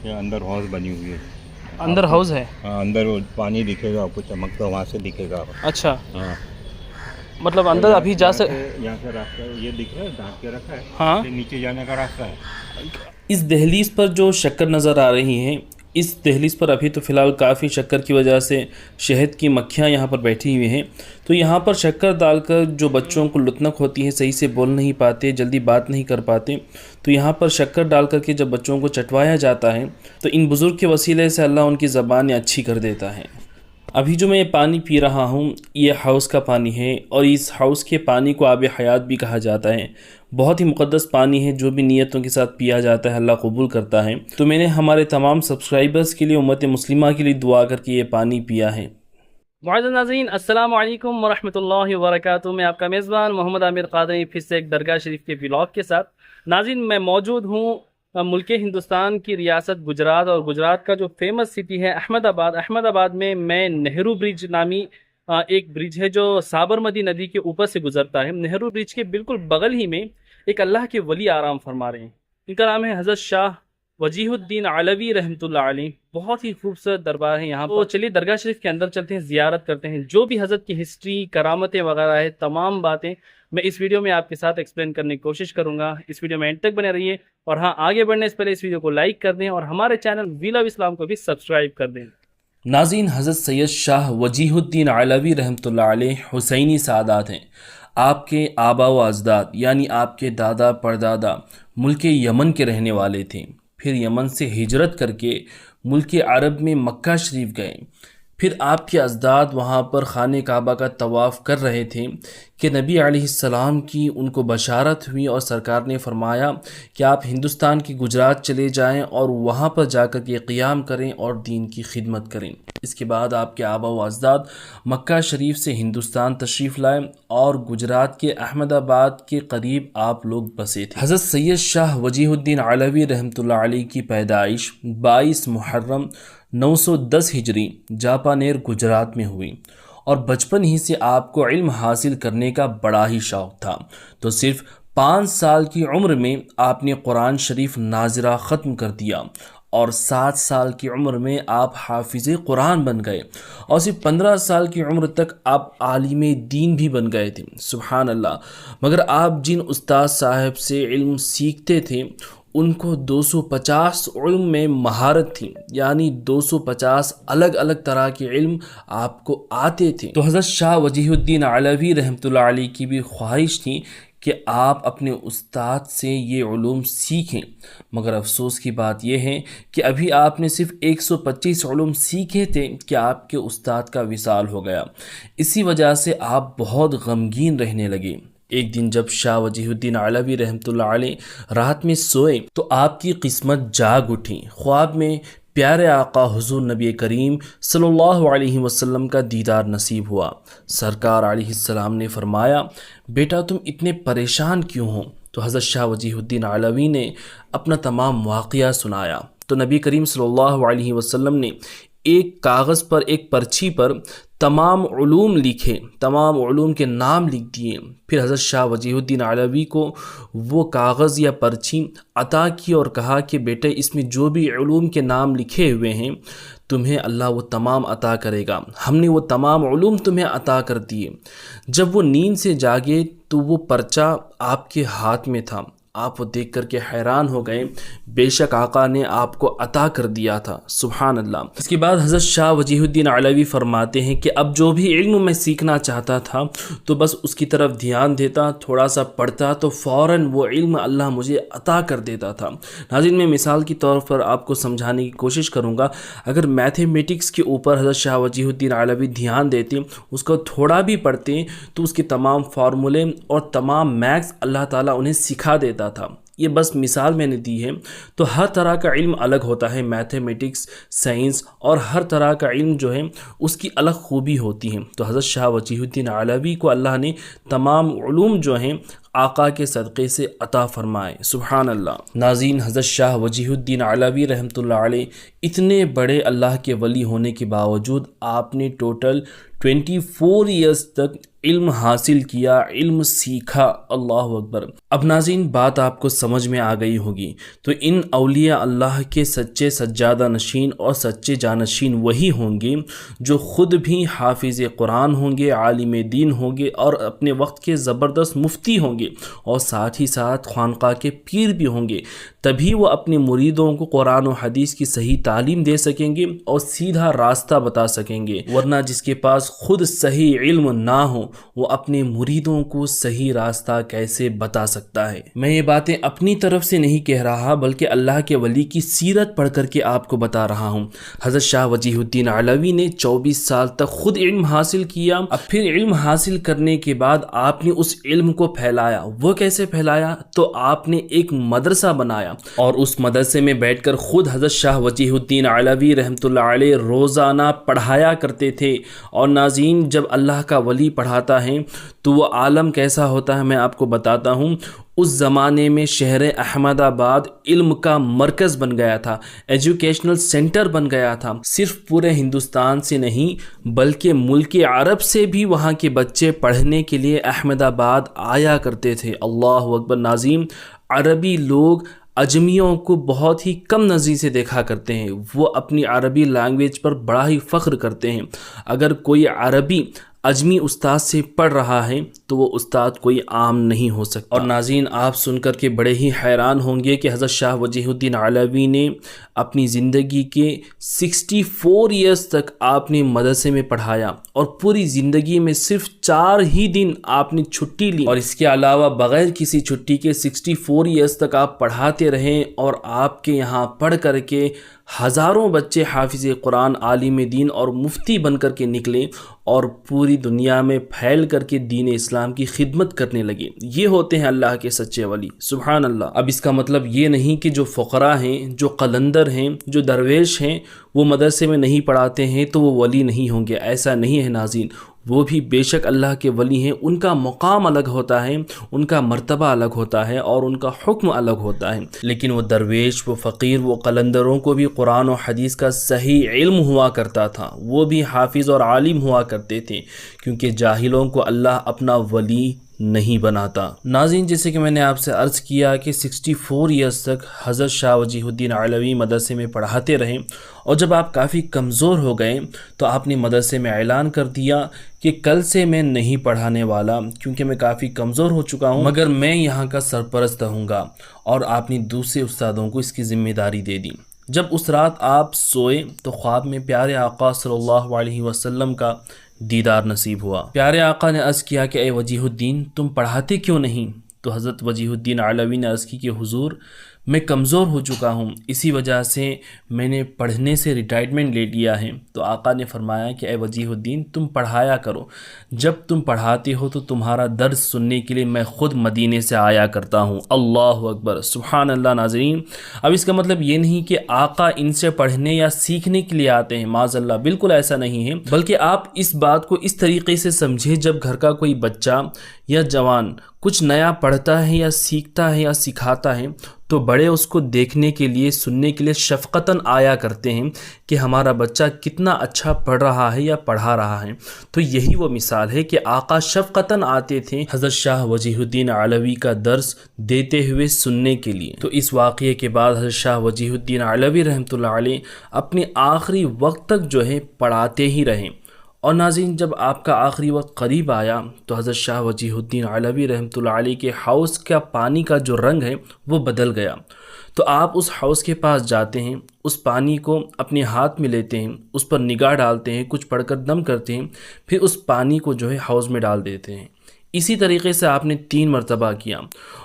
ये अंदर हॉल बनी हुई है। अंदर हाउस है? हाँ, अंदर वो पानी दिखेगा आपको, चमकता वहाँ से दिखेगा। अच्छा, हाँ, मतलब अंदर अभी जा सक यहाँ से रास्ता ये दिख रहा है, ढाँक के रखा है। हाँ। ये नीचे जाने का रास्ता है। इस दहलीज पर जो शक्कर नज़र आ रही हैं, इस दहलीज पर अभी तो फ़िलहाल काफ़ी शक्कर की वजह से शहद की मक्खियाँ यहाँ पर बैठी हुई हैं। तो यहाँ पर शक्कर डालकर जो बच्चों को लुत्नक होती है, सही से बोल नहीं पाते, जल्दी बात नहीं कर पाते, तो यहाँ पर शक्कर डाल करके जब बच्चों को चटवाया जाता है तो इन बुज़ुर्ग के वसीले से अल्लाह उनकी ज़बानें अच्छी कर देता है। अभी जो मैं ये पानी पी रहा हूँ ये हाउस का पानी है और इस हाउस के पानी को आब हयात भी कहा जाता है। बहुत ही मुक़द्दस पानी है, जो भी नियतों के साथ पिया जाता है अल्लाह कबूल करता है। तो मैंने हमारे तमाम सब्सक्राइबर्स के लिए, उम्मत मुस्लिमा के लिए दुआ करके ये पानी पिया है। मुअज़्ज़ज़ नाज़रीन, अस्सलाम वालेकुम वरहमतुल्लाहि वबरकातुहू। मैं आपका मेज़बान मोहम्मद आमिर क़ादरी फिर से एक दरगाह शरीफ के व्लॉग के साथ। नाज़रीन, मैं मौजूद हूँ मुल्क हिंदुस्तान की रियासत गुजरात, और गुजरात का जो फेमस सिटी है अहमदाबाद। अहमदाबाद में मैं नेहरू ब्रिज नामी एक ब्रिज है जो साबरमती नदी के ऊपर से गुजरता है। नेहरू ब्रिज के बिल्कुल बगल ही में एक अल्लाह के वली आराम फरमा रहे हैं। इनका नाम है हज़रत शाह वजीहुद्दीन अलवी रहमतुल्लाह अलैह। बहुत ही खूबसूरत दरबार है यहाँ पर। तो चलिए दरगाह शरीफ के अंदर चलते हैं, ज़ियारत करते हैं। जो भी हज़रत की हिस्ट्री, करामतें वगैरह है, तमाम बातें मैं इस वीडियो में आपके साथ एक्सप्लेन करने की कोशिश करूँगा। इस वीडियो में एंड तक बने रहिए, और हाँ, आगे बढ़ने से पहले इस वीडियो को लाइक कर दें और हमारे चैनल व्हील ऑफ इस्लाम को भी सब्सक्राइब कर दें। नाज़रीन, हज़रत सैयद शाह वजीहुद्दीन अलवी रहमतुल्लाह अलैह हुसैनी सादात हैं। आपके आबा व अजदाद यानी आपके दादा परदादा मुल्क यमन के रहने वाले थे। फिर यमन से हिजरत करके मुल्क अरब में मक्का शरीफ गए। फिर आपके अजदाद वहाँ पर खाने काबा का तवाफ़ कर रहे थे कि नबी अलैहिस्सलाम की उनको बशारत हुई, और सरकार ने फरमाया कि आप हिंदुस्तान की गुजरात चले जाएं और वहाँ पर जाकर के क़ियाम करें और दीन की खिदमत करें। इसके बाद आपके आबा व अजदाद मक्का शरीफ से हिंदुस्तान तशरीफ़ लाए और गुजरात के अहमदाबाद के करीब आप लोग बसे थे। हज़रत सैयद शाह वजीहुद्दीन अलवी रहमतुल्लाह अलैह की पैदाइश 22 मुहर्रम 910 हिजरी जापानेर गुजरात में हुई, और बचपन ही से आपको इल्म हासिल करने का बड़ा ही शौक़ था। तो सिर्फ 5 साल की उम्र में आपने कुरान शरीफ नाज़िरा ख़त्म कर दिया, और 7 साल की उम्र में आप हाफिज़ कुरान बन गए, और सिर्फ 15 साल की उम्र तक आप आलिम दीन भी बन गए थे। सुभान अल्लाह। मगर आप जिन उस्ताद साहब से इल्म सीखते थे उनको 250 इल्म में महारत थी, यानी 250 अलग अलग तरह के इल्म आपको आते थे। तो हज़रत शाह वजीहुद्दीन अलवी रहमतुल्लाह अलैह की भी ख्वाहिश थी कि आप अपने उस्ताद से ये उलूम सीखें। मगर अफसोस की बात यह है कि अभी आपने सिर्फ 125 उलूम सीखे थे कि आपके उस्ताद का विसाल हो गया। इसी वजह से आप बहुत गमगीन रहने लगे। एक दिन जब शाह वजीहुद्दीन अलवी रहमतुल्लाह अलैह रात में सोए तो आपकी किस्मत जाग उठी। ख्वाब में प्यारे आका हुजूर नबी करीम सल्लल्लाहु अलैहि वसल्लम का दीदार नसीब हुआ। सरकार अलैहिस्सलाम ने फरमाया, बेटा तुम इतने परेशान क्यों हो? तो हज़रत शाह वजीहुद्दीन अलवी ने अपना तमाम वाक़या सुनाया। तो नबी करीम सल्लल्लाहु अलैहि वसल्लम ने एक कागज़ पर, एक पर्ची पर तमाम उलूम लिखे, तमाम उलूम के नाम लिख दिए। फिर हज़रत शाह वजीहुद्दीन अलवी को वो कागज़ या पर्ची अता की और कहा कि बेटे इसमें जो भी उलूम के नाम लिखे हुए हैं तुम्हें अल्लाह वो तमाम अता करेगा। हमने वो तमाम उलूम तुम्हें अता कर दिए। जब वो नींद से जागे तो वो पर्चा आपके हाथ में था। आप वो देख कर के हैरान हो गए, बेशक आका ने आपको अता कर दिया था। सुभान अल्लाह। इसके बाद हज़रत शाह वजीहुद्दीन अलवी फरमाते हैं कि अब जो भी इल्म मैं सीखना चाहता था तो बस उसकी तरफ ध्यान देता, थोड़ा सा पढ़ता तो फ़ौरन वो इल्म अल्लाह मुझे अता कर देता था। नाज़रीन, मैं मिसाल की तौर पर आपको समझाने की कोशिश करूँगा। अगर मैथमेटिक्स के ऊपर हज़रत शाह वजीहुद्दीन अलवी ध्यान देते, उसको थोड़ा भी पढ़ते, तो उसके तमाम फार्मूले और तमाम मैथ्स अल्लाह ताला उन्हें सिखा देता था। ये बस मिसाल मैंने दी है। तो हर तरह का इल्म अलग होता है, मैथमेटिक्स, साइंस, और हर तरह का इल्म जो है उसकी अलग खूबी होती है। तो हज़रत शाह वजीहुद्दीन अलवी को अल्लाह ने तमाम उलूम जो हैं आका के सदक़े से अता फरमाए। सुभान अल्लाह। नाज़रीन, हज़रत शाह वजीहुद्दीन अलवी रहमतुल्लाह अलैह इतने बड़े अल्लाह के वली होने के बावजूद आपने टोटल 24 ईयर्स तक علم حاصل کیا، علم سیکھا۔ اللہ اکبر۔ اب ناظرین بات آپ کو سمجھ میں آ گئی ہوگی، تو ان اولیاء اللہ کے سچے سجادہ نشین اور سچے جانشین وہی ہوں گے جو خود بھی حافظ قرآن ہوں گے، عالم دین ہوں گے اور اپنے وقت کے زبردست مفتی ہوں گے، اور ساتھ ہی ساتھ خانقاہ کے پیر بھی ہوں گے۔ تبھی وہ اپنے مریدوں کو قرآن و حدیث کی صحیح تعلیم دے سکیں گے اور سیدھا راستہ بتا سکیں گے، ورنہ جس کے پاس خود صحیح علم نہ ہو وہ اپنے مریدوں کو صحیح راستہ کیسے بتا سکتا ہے؟ میں یہ باتیں اپنی طرف سے نہیں کہہ رہا، بلکہ اللہ کے ولی کی سیرت پڑھ کر کے آپ کو بتا رہا ہوں۔ حضرت شاہ وجیہ الدین علوی نے 24 سال تک خود علم حاصل کیا، اب پھر علم حاصل کرنے کے بعد آپ نے اس علم کو پھیلایا۔ وہ کیسے پھیلایا؟ تو آپ نے ایک مدرسہ بنایا اور اس مدرسے میں بیٹھ کر خود حضرت شاہ وجیہ الدین علوی رحمۃ اللہ علیہ روزانہ پڑھایا کرتے تھے۔ اور ناظرین جب اللہ کا ولی پڑھاتا ہے تو وہ عالم کیسا ہوتا ہے میں آپ کو بتاتا ہوں۔ اس زمانے میں شہر احمد آباد علم کا مرکز بن گیا تھا، ایجوکیشنل سینٹر بن گیا تھا۔ صرف پورے ہندوستان سے نہیں بلکہ ملک عرب سے بھی وہاں کے بچے پڑھنے کے لیے احمد آباد آیا کرتے تھے۔ اللہ اکبر۔ ناظرین عربی لوگ اجمیوں کو بہت ہی کم نظری سے دیکھا کرتے ہیں، وہ اپنی عربی لینگویج پر بڑا ہی فخر کرتے ہیں۔ اگر کوئی عربی اجمی استاد سے پڑھ رہا ہے تو وہ استاد کوئی عام نہیں ہو سکتا۔ اور ناظرین آپ سن کر کے بڑے ہی حیران ہوں گے کہ حضرت شاہ وجیہ الدین علوی نے اپنی زندگی کے 64 ایئرز تک آپ نے مدرسے میں پڑھایا، اور پوری زندگی میں صرف 4 ہی دن آپ نے چھٹی لی، اور اس کے علاوہ بغیر کسی چھٹی کے 64 ایئرز تک آپ پڑھاتے رہیں، اور آپ کے یہاں پڑھ کر کے ہزاروں بچے حافظ قرآن، عالم دین اور مفتی بن کر کے نکلے اور پوری دنیا میں پھیل کر کے دین اسلام کی خدمت کرنے لگے۔ یہ ہوتے ہیں اللہ کے سچے ولی، سبحان اللہ۔ اب اس کا مطلب یہ نہیں کہ جو فقراء ہیں، جو قلندر ہیں، جو درویش ہیں، وہ مدرسے میں نہیں پڑھاتے ہیں تو وہ ولی نہیں ہوں گے، ایسا نہیں ہے ناظرین۔ وہ بھی بے شک اللہ کے ولی ہیں، ان کا مقام الگ ہوتا ہے، ان کا مرتبہ الگ ہوتا ہے اور ان کا حکم الگ ہوتا ہے، لیکن وہ درویش، وہ فقیر، وہ قلندروں کو بھی قرآن و حدیث کا صحیح علم ہوا کرتا تھا، وہ بھی حافظ اور عالم ہوا کرتے تھے، کیونکہ جاہلوں کو اللہ اپنا ولی نہیں بناتا۔ ناظرین جیسے کہ میں نے آپ سے عرض کیا کہ 64 ایئرز تک حضرت شاہ وجیہ الدین علوی مدرسے میں پڑھاتے رہے، اور جب آپ کافی کمزور ہو گئے تو آپ نے مدرسے میں اعلان کر دیا کہ کل سے میں نہیں پڑھانے والا، کیونکہ میں کافی کمزور ہو چکا ہوں، مگر میں یہاں کا سرپرست ہوں گا، اور آپ نے دوسرے استادوں کو اس کی ذمہ داری دے دی۔ جب اس رات آپ سوئے تو خواب میں پیارے آقا صلی اللہ علیہ وسلم کا دیدار نصیب ہوا۔ پیارے آقا نے عرض کیا کہ اے وجیہ الدین تم پڑھاتے کیوں نہیں؟ تو حضرت وجیہ الدین علوی نے عرض کی کہ حضور میں کمزور ہو چکا ہوں، اسی وجہ سے میں نے پڑھنے سے ریٹائرمنٹ لے لیا ہے۔ تو آقا نے فرمایا کہ اے وجیہ الدین تم پڑھایا کرو، جب تم پڑھاتے ہو تو تمہارا درس سننے کے لیے میں خود مدینے سے آیا کرتا ہوں۔ اللہ اکبر، سبحان اللہ۔ ناظرین اب اس کا مطلب یہ نہیں کہ آقا ان سے پڑھنے یا سیکھنے کے لیے آتے ہیں، معاذ اللہ، بالکل ایسا نہیں ہے، بلکہ آپ اس بات کو اس طریقے سے سمجھیں، جب گھر کا کوئی بچہ یا جوان کچھ نیا پڑھتا ہے یا سیکھتا ہے یا سکھاتا ہے تو بڑے اس کو دیکھنے کے لیے، سننے کے لیے شفقتاً آیا کرتے ہیں کہ ہمارا بچہ کتنا اچھا پڑھ رہا ہے یا پڑھا رہا ہے۔ تو یہی وہ مثال ہے کہ آقا شفقتاً آتے تھے حضرت شاہ وجیہ الدین علوی کا درس دیتے ہوئے سننے کے لیے۔ تو اس واقعے کے بعد حضرت شاہ وجیہ الدین علوی رحمۃ اللہ علیہ اپنے آخری وقت تک جو ہے پڑھاتے ہی رہے۔ اور ناظرین جب آپ کا آخری وقت قریب آیا تو حضرت شاہ وجیہ الدین علوی رحمۃ اللہ علیہ کے حوض کا پانی کا جو رنگ ہے وہ بدل گیا۔ تو آپ اس حوض کے پاس جاتے ہیں، اس پانی کو اپنے ہاتھ میں لیتے ہیں، اس پر نگاہ ڈالتے ہیں، کچھ پڑھ کر دم کرتے ہیں، پھر اس پانی کو جو ہے حوض میں ڈال دیتے ہیں۔ اسی طریقے سے آپ نے 3 مرتبہ کیا،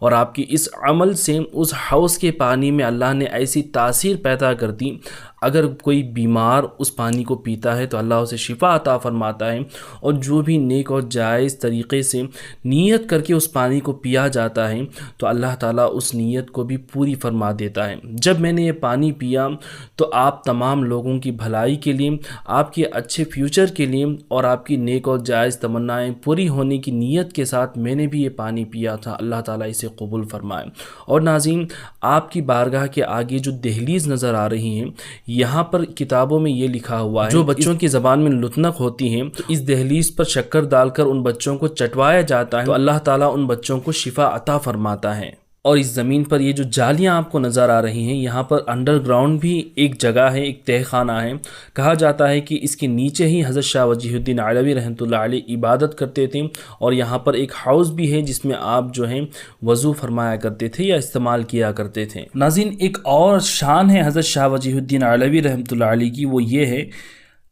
اور آپ کی اس عمل سے اس حوض کے پانی میں اللہ نے ایسی تاثیر پیدا کر دی، اگر کوئی بیمار اس پانی کو پیتا ہے تو اللہ اسے شفا عطا فرماتا ہے، اور جو بھی نیک اور جائز طریقے سے نیت کر کے اس پانی کو پیا جاتا ہے تو اللہ تعالیٰ اس نیت کو بھی پوری فرما دیتا ہے۔ جب میں نے یہ پانی پیا تو آپ تمام لوگوں کی بھلائی کے لیے، آپ کے اچھے فیوچر کے لیے اور آپ کی نیک اور جائز تمنائیں پوری ہونے کی نیت کے ساتھ میں نے بھی یہ پانی پیا تھا، اللہ تعالیٰ اسے قبول فرمائے۔ اور ناظرین آپ کی بارگاہ کے آگے جو دہلیز نظر آ رہی ہیں यहाँ पर किताबों में ये लिखा हुआ है, जो बच्चों की ज़बान में लुतनक होती हैं तो इस दहलीज पर शक्कर डालकर उन बच्चों को चटवाया जाता है तो अल्लाह ताला उन बच्चों को शिफा अता फरमाता है। और इस ज़मीन पर ये जो जालियाँ आपको नज़र आ रही हैं, यहाँ पर अंडरग्राउंड भी एक जगह है, एक तहखाना है। कहा जाता है कि इसके नीचे ही हज़रत शाह वजीहुद्दीन अलवी रहमतुल्लाह अलैह इबादत करते थे और यहाँ पर एक हाउस भी है जिसमें आप जो हैं वज़ू फरमाया करते थे या इस्तेमाल किया करते थे। नाज़रीन, एक और शान है हज़रत शाह वजीहुद्दीन अलवी रहमतुल्लाह अलैह की, वो ये है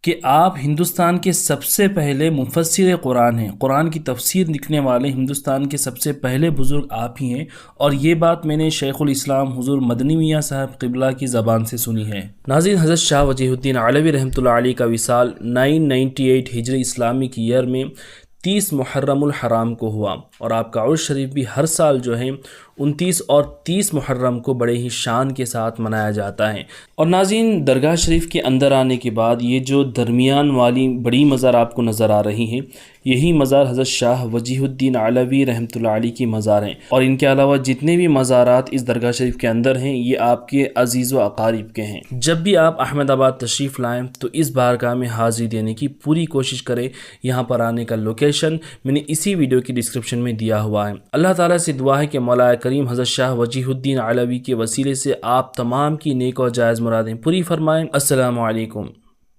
कि आप हिंदुस्तान के सबसे पहले मुफस्सिर कुरान हैं। कुरान की तफसीर लिखने वाले हिंदुस्तान के सबसे पहले बुज़ुर्ग आप ही हैं और ये बात मैंने शेखुल इस्लाम हुज़ूर मदनी मियाँ साहब क़िबला की ज़बान से सुनी है। नाज़रीन, हज़रत शाह वजीहुद्दीन अलवी रहमतुल्लाह अलैह का विसाल 998 हिजरी इस्लामिक ईयर में 30 मुहर्रमुल हराम को हुआ और आपका उर्स शरीफ भी हर साल जो है 29 और 30 मुहर्रम को बड़े ही शान के साथ मनाया जाता है। और नाज़रीन, दरगाह शरीफ के अंदर आने के बाद ये जो दरमियान वाली बड़ी मज़ार आपको नज़र आ रही है, यही मज़ार हज़रत शाह वजीहुद्दीन अलवी रहमतुल्लाह अलैह की मज़ार हैं। और इनके अलावा जितने भी मज़ारात इस दरगाह शरीफ के अंदर हैं, ये आपके अज़ीज़ व अकारीब के हैं। जब भी आप अहमदाबाद तशरीफ़ लाएँ तो इस बारगाह में हाज़िरी देने की पूरी कोशिश करें। यहाँ पर आने का लोकेशन मैंने इसी वीडियो की डिस्क्रिप्शन में दिया हुआ है। अल्लाह ताला से दुआ है कि मौला करीम हज़रत शाह वजीहुद्दीन अलवी के वसीले से आप तमाम की नेक और जायज़ मुरादें पूरी फरमाएं। अस्सलामु अलैकुम।